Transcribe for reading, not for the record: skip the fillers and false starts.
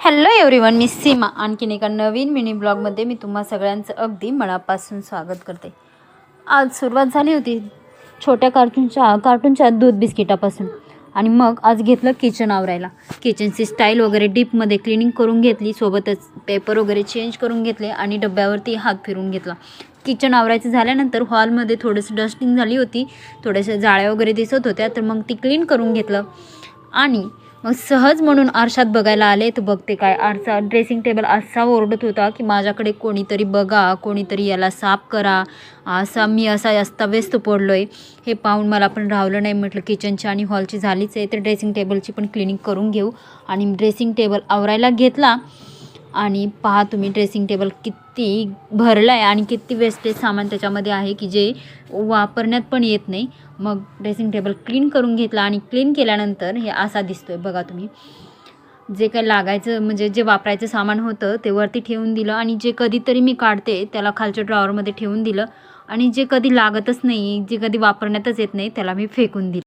Hello everyone, मी सीमा आणखीन एका नवीन mini ब्लॉगमध्ये मी तुम्हा सगळ्यांचं अगदी मनापासून स्वागत करते। आज सुरुवात झाली होती छोट्या कार्टूनच्या दूध बिस्किटापासून आणि मग आज घेतलं किचन आवरायला। किचनची स्टाईल वगैरे डीपमध्ये क्लिनिंग करून घेतली, सोबतच पेपर वगैरे चेंज करून घेतले आणि डब्यावरती हात फिरून घेतला। किचन आवरायचं झाल्यानंतर हॉलमध्ये थोडंसं डस्टिंग झाली होती, थोड्याशा जाळ्या वगैरे दिसत होत्या, तर मग ती क्लीन करून घेतलं आणि मग सहज म्हणून आरशात बघायला आले तर बघते काय, आरसा ड्रेसिंग टेबल असा ओरडत होता की माझ्याकडे कोणीतरी बघा, कोणीतरी याला साफ करा, मी असा अस्ताव्यस्त पडलो आहे। हे पाहून मला पण राहिलं नाही, म्हटलं किचनची आणि हॉलची झालीच आहे तर ड्रेसिंग टेबलची पण क्लिनिंग करून घेऊ आणि ड्रेसिंग टेबल आवरायला घेतला। आणि पहा तुम्ही ड्रेसिंग टेबल किती भरलं आहे आणि किती वेस्टेज सामान त्याच्यामध्ये आहे की जे वापरण्यात पण येत नाही। मग ड्रेसिंग टेबल क्लीन करून घेतला आणि क्लीन केल्यानंतर हे असा दिसतोय बघा तुम्ही। जे काही लागायचं म्हणजे जे वापरायचं सामान होतं ते वरती ठेवून दिलं आणि जे कधीतरी मी काढते त्याला खालच्या ड्रॉवरमध्ये ठेवून दिलं आणि जे कधी लागतच नाही, जे कधी वापरण्यातच येत नाही त्याला मी फेकून दिलं।